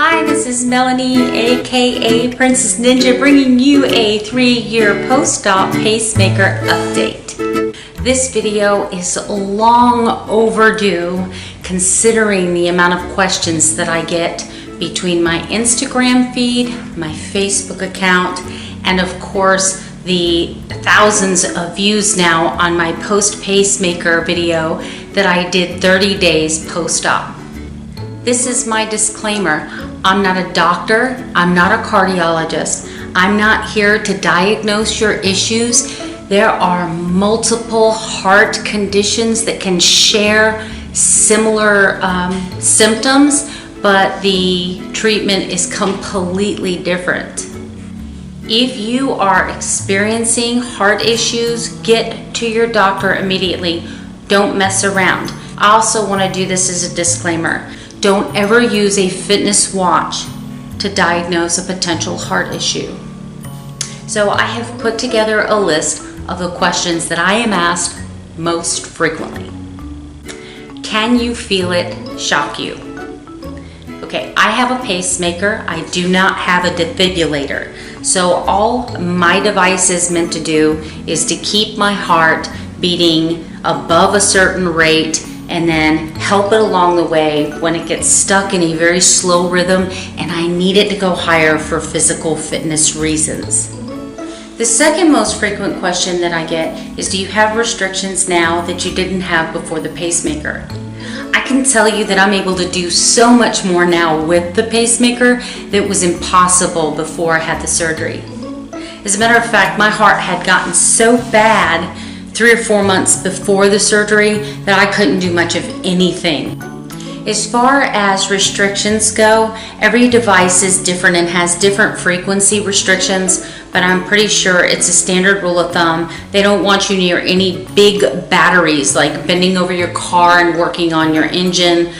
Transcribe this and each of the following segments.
Hi, this is Melanie, aka Princess Ninja, bringing you a 3-year post-op pacemaker update. This video is long overdue considering the amount of questions that I get between my Instagram feed, my Facebook account, and of course the thousands of views now on my post-pacemaker video that I did 30 days post-op. This is my disclaimer. I'm not a doctor, I'm not a cardiologist. I'm not here to diagnose your issues. There are multiple heart conditions that can share similar symptoms, but the treatment is completely different. If you are experiencing heart issues, get to your doctor immediately. Don't mess around. I also want to do this as a disclaimer. Don't ever use a fitness watch to diagnose a potential heart issue. So I have put together a list of the questions that I am asked most frequently. Can you feel it shock you? Okay, I have a pacemaker. I do not have a defibrillator. So all my device is meant to do is to keep my heart beating above a certain rate and then help it along the way when it gets stuck in a very slow rhythm and I need it to go higher for physical fitness reasons. The second most frequent question that I get is, do you have restrictions now that you didn't have before the pacemaker? I can tell you that I'm able to do so much more now with the pacemaker that was impossible before I had the surgery. As a matter of fact, my heart had gotten so bad 3 or 4 months before the surgery that I couldn't do much of anything. As far as restrictions go, every device is different and has different frequency restrictions, but I'm pretty sure it's a standard rule of thumb. They don't want you near any big batteries, like bending over your car and working on your engine.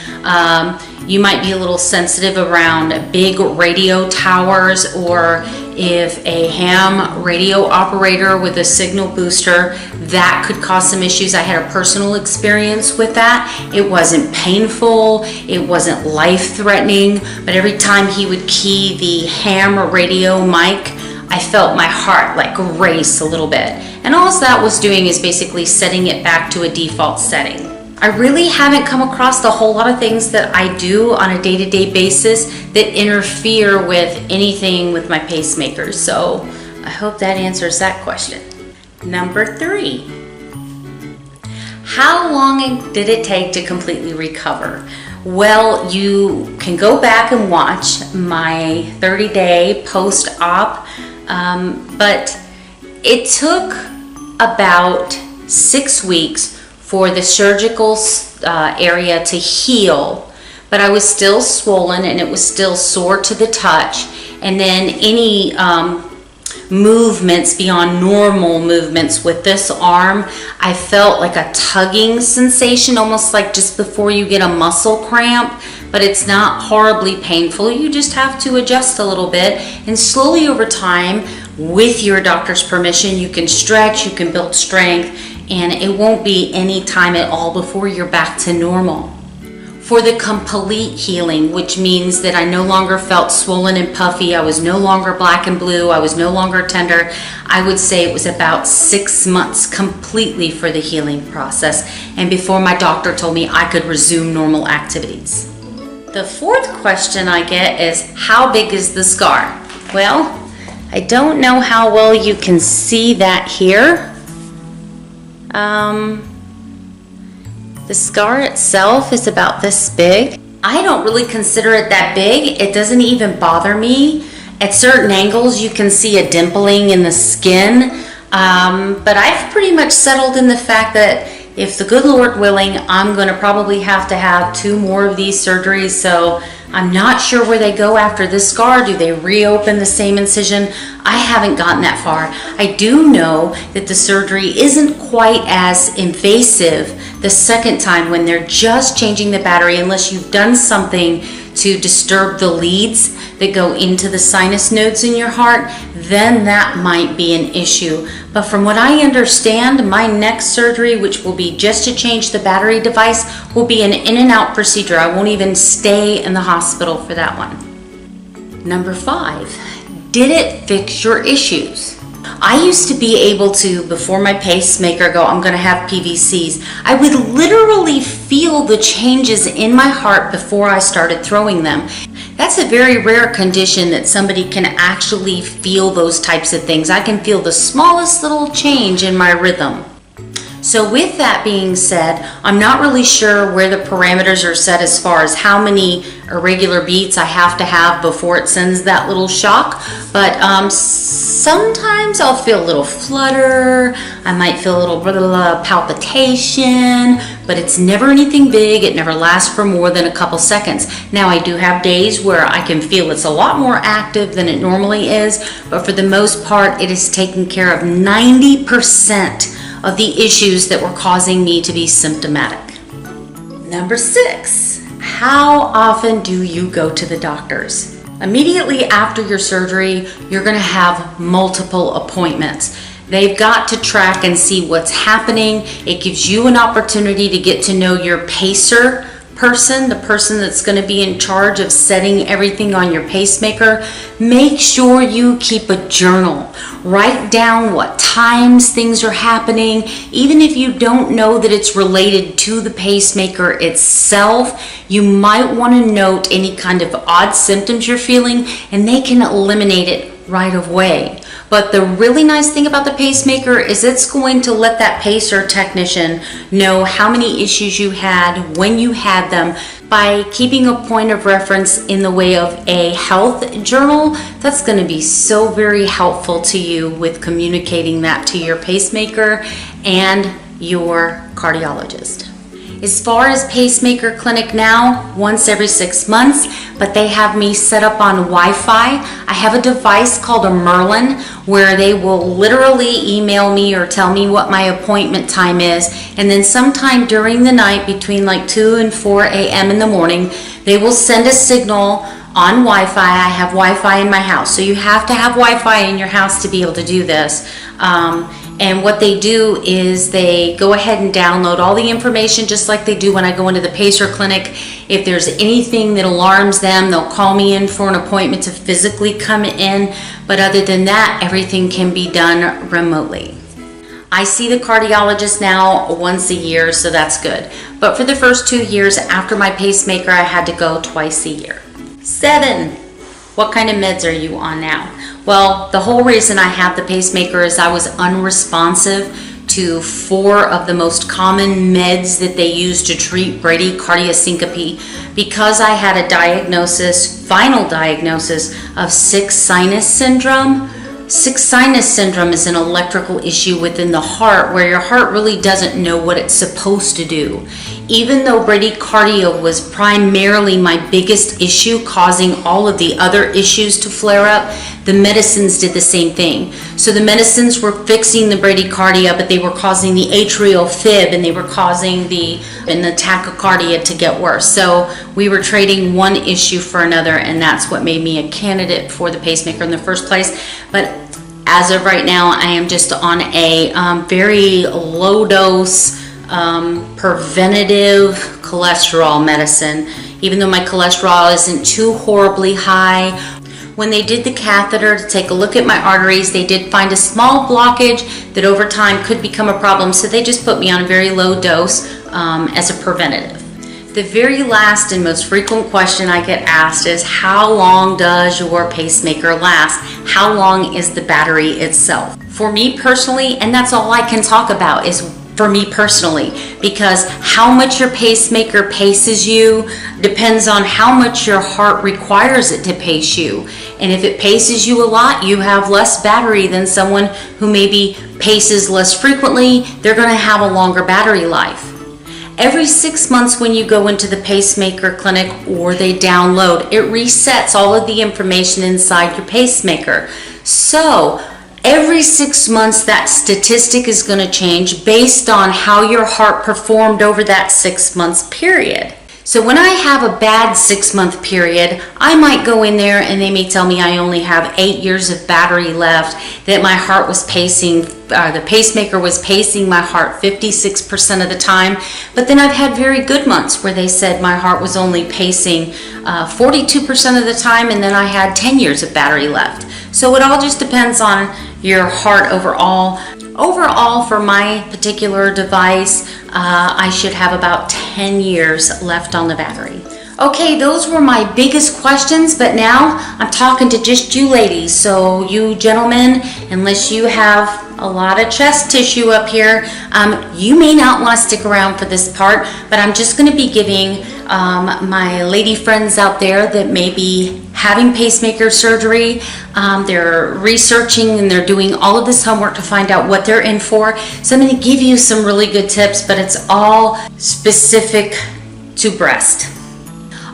You might be a little sensitive around big radio towers, or if a ham radio operator with a signal booster, that could cause some issues. I had a personal experience with that. It wasn't painful, it wasn't life-threatening, but every time he would key the ham radio mic, I felt my heart like race a little bit. And all that was doing is basically setting it back to a default setting. I really haven't come across a whole lot of things that I do on a day-to-day basis that interfere with anything with my pacemaker. So I hope that answers that question. Number 3, how long did it take to completely recover? Well, you can go back and watch my 30-day post-op, but it took about 6 weeks for the surgical area to heal, but I was still swollen and it was still sore to the touch. And then any movements beyond normal movements with this arm, I felt like a tugging sensation, almost like just before you get a muscle cramp, but it's not horribly painful. You just have to adjust a little bit, and slowly over time, with your doctor's permission, you can stretch, you can build strength, and it won't be any time at all before you're back to normal. For the complete healing, which means that I no longer felt swollen and puffy, I was no longer black and blue, I was no longer tender, I would say it was about 6 months completely for the healing process, and before my doctor told me I could resume normal activities. The fourth question I get is, how big is the scar? Well, I don't know how well you can see that here. The scar itself is about this big. I don't really consider it that big. It doesn't even bother me. At certain angles you can see a dimpling in the skin, but I've pretty much settled in the fact that if the good Lord willing, I'm going to probably have to have 2 more of these surgeries, so I'm not sure where they go after this scar. Do they reopen the same incision? I haven't gotten that far. I do know that the surgery isn't quite as invasive the second time when they're just changing the battery, unless you've done something to disturb the leads that go into the sinus nodes in your heart, then that might be an issue. But from what I understand, my next surgery, which will be just to change the battery device, will be an in and out procedure. I won't even stay in the hospital for that one. Number 5, did it fix your issues? I used to be able to, before my pacemaker go, I'm going to have PVCs, I would literally feel the changes in my heart before I started throwing them. That's a very rare condition that somebody can actually feel those types of things. I can feel the smallest little change in my rhythm. So with that being said, I'm not really sure where the parameters are set as far as how many irregular beats I have to have before it sends that little shock, but sometimes I'll feel a little flutter, I might feel a little palpitation, but it's never anything big, it never lasts for more than a couple seconds. Now I do have days where I can feel it's a lot more active than it normally is, but for the most part it is taking care of 90% of the issues that were causing me to be symptomatic. Number 6, how often do you go to the doctors? Immediately after your surgery, you're going to have multiple appointments. They've got to track and see what's happening. It gives you an opportunity to get to know your pacer person, the person that's going to be in charge of setting everything on your pacemaker. Make sure you keep a journal. Write down what times things are happening. Even if you don't know that it's related to the pacemaker itself, you might want to note any kind of odd symptoms you're feeling, and they can eliminate it right away. But the really nice thing about the pacemaker is it's going to let that pacer technician know how many issues you had, when you had them. By keeping a point of reference in the way of a health journal, that's going to be so very helpful to you with communicating that to your pacemaker and your cardiologist. As far as pacemaker clinic now, once every 6 months, but they have me set up on Wi-Fi. I have a device called a Merlin where they will literally email me or tell me what my appointment time is, and then sometime during the night between like 2 and 4 a.m. in the morning, they will send a signal on Wi-Fi. I have Wi-Fi in my house, so you have to have Wi-Fi in your house to be able to do this. And what they do is they go ahead and download all the information just like they do when I go into the pacer clinic. If there's anything that alarms them, they'll call me in for an appointment to physically come in. But other than that, everything can be done remotely. I see the cardiologist now once a year, so that's good. But for the first 2 years after my pacemaker, I had to go twice a year. 7, what kind of meds are you on now? Well, the whole reason I have the pacemaker is I was unresponsive to 4 of the most common meds that they use to treat bradycardia syncope because I had a diagnosis, final diagnosis of sick sinus syndrome. Sick sinus syndrome is an electrical issue within the heart where your heart really doesn't know what it's supposed to do. Even though bradycardia was primarily my biggest issue causing all of the other issues to flare up, the medicines did the same thing. So the medicines were fixing the bradycardia, but they were causing the atrial fib and they were causing the tachycardia to get worse. So we were trading one issue for another, and that's what made me a candidate for the pacemaker in the first place. But as of right now, I am just on a very low dose preventative cholesterol medicine, even though my cholesterol isn't too horribly high. When they did the catheter to take a look at my arteries, they did find a small blockage that over time could become a problem, so they just put me on a very low dose as a preventative. The very last and most frequent question I get asked is, how long does your pacemaker last? How long is the battery itself? For me personally, and that's all I can talk about, is for me personally, because how much your pacemaker paces you depends on how much your heart requires it to pace you. And if it paces you a lot, you have less battery than someone who maybe paces less frequently. They're going to have a longer battery life. Every 6 months when you go into the pacemaker clinic or they download, it resets all of the information inside your pacemaker. So every 6 months, that statistic is going to change based on how your heart performed over that 6 months period. So when I have a bad 6-month period, I might go in there and they may tell me I only have 8 years of battery left, that my heart was pacing, the pacemaker was pacing my heart 56% of the time. But then I've had very good months where they said my heart was only pacing 42% of the time, and then I had 10 years of battery left. So it all just depends on your heart overall. Overall, for my particular device, I should have about 10 years left on the battery. Okay, those were my biggest questions, but now I'm talking to just you ladies. So you gentlemen, unless you have a lot of chest tissue up here, you may not want to stick around for this part, but I'm just going to be giving my lady friends out there that may be having pacemaker surgery, they're researching and they're doing all of this homework to find out what they're in for. So I'm going to give you some really good tips, but it's all specific to breast.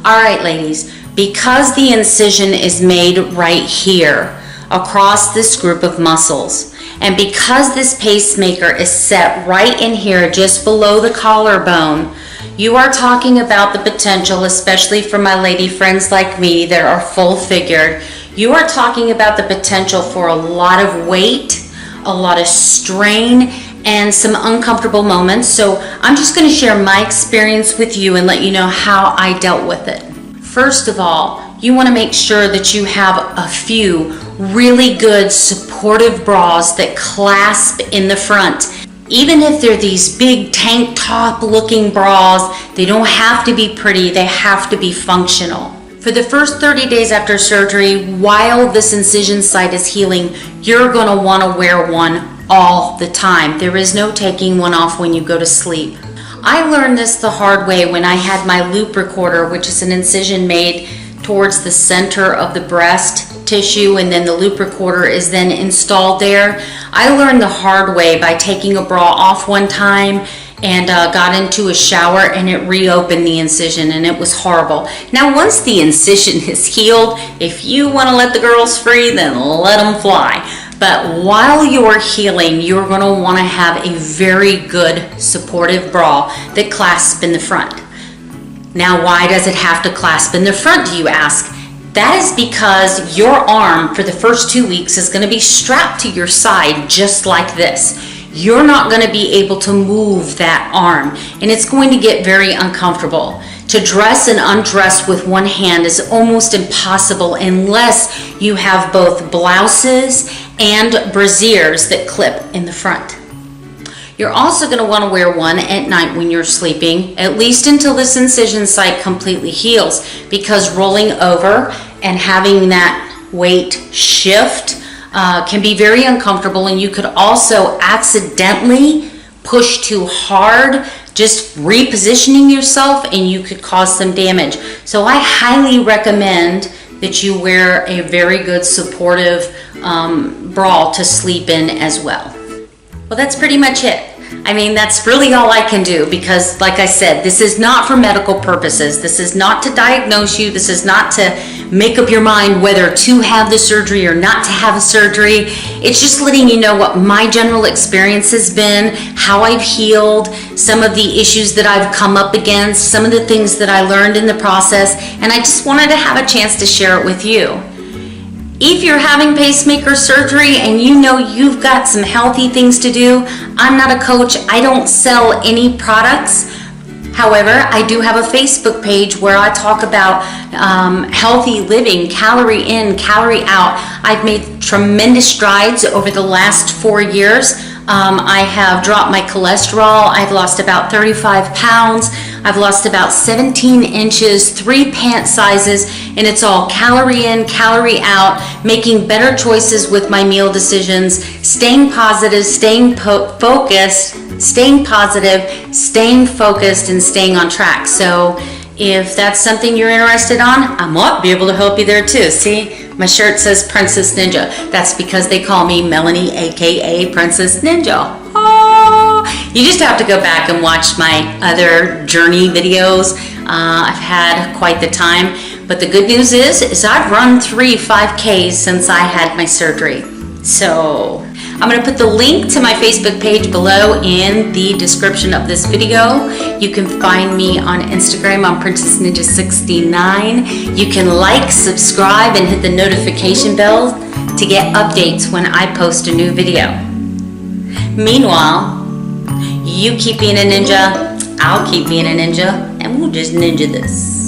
All right, ladies, because the incision is made right here across this group of muscles, and because this pacemaker is set right in here just below the collarbone, you are talking about the potential, especially for my lady friends like me that are full figured, you are talking about the potential for a lot of weight, a lot of strain, and some uncomfortable moments. So I'm just going to share my experience with you and let you know how I dealt with it. First of all, you want to make sure that you have a few really good supportive bras that clasp in the front. Even if they're these big tank top looking bras, they don't have to be pretty, they have to be functional. For the first 30 days after surgery, while this incision site is healing, you're going to want to wear one all the time. There is no taking one off when you go to sleep. I learned this the hard way when I had my loop recorder, which is an incision made towards the center of the breast tissue, and then the loop recorder is then installed there. I learned the hard way by taking a bra off one time and got into a shower, and it reopened the incision, and it was horrible. Now once the incision is healed, if you want to let the girls free, then let them fly. But while you're healing, you're going to want to have a very good supportive bra that clasps in the front. Now, why does it have to clasp in the front, do you ask? That is because your arm for the first 2 weeks is going to be strapped to your side just like this. You're not going to be able to move that arm, and it's going to get very uncomfortable. To dress and undress with one hand is almost impossible unless you have both blouses and brasiers that clip in the front. You're also going to want to wear one at night when you're sleeping, at least until this incision site completely heals, because rolling over and having that weight shift can be very uncomfortable, and you could also accidentally push too hard, just repositioning yourself, and you could cause some damage. So I highly recommend that you wear a very good supportive bra to sleep in as well. Well, that's pretty much it. I mean, that's really all I can do, because like I said, this is not for medical purposes. This is not to diagnose you. This is not to make up your mind whether to have the surgery or not to have a surgery. It's just letting you know what my general experience has been, how I've healed, some of the issues that I've come up against, some of the things that I learned in the process, and I just wanted to have a chance to share it with you. If you're having pacemaker surgery and you know you've got some healthy things to do, I'm not a coach, I don't sell any products. However, I do have a Facebook page where I talk about healthy living, calorie in, calorie out. I've made tremendous strides over the last 4 years. I have dropped my cholesterol. I've lost about 35 pounds. I've lost about 17 inches, 3 pant sizes, and it's all calorie in, calorie out, making better choices with my meal decisions, staying positive, staying focused, staying positive, staying focused, and staying on track. So if that's something you're interested on, I might be able to help you there too. See, my shirt says Princess Ninja. That's because they call me Melanie, aka Princess Ninja. Oh, you just have to go back and watch my other journey videos. I've had quite the time, but the good news is I've run 3 5Ks since I had my surgery. So I'm going to put the link to my Facebook page below in the description of this video. You can find me on Instagram on Princess Ninja 69. You can like, subscribe, and hit the notification bell to get updates when I post a new video. Meanwhile, you keep being a ninja, I'll keep being a ninja, and we'll just ninja this.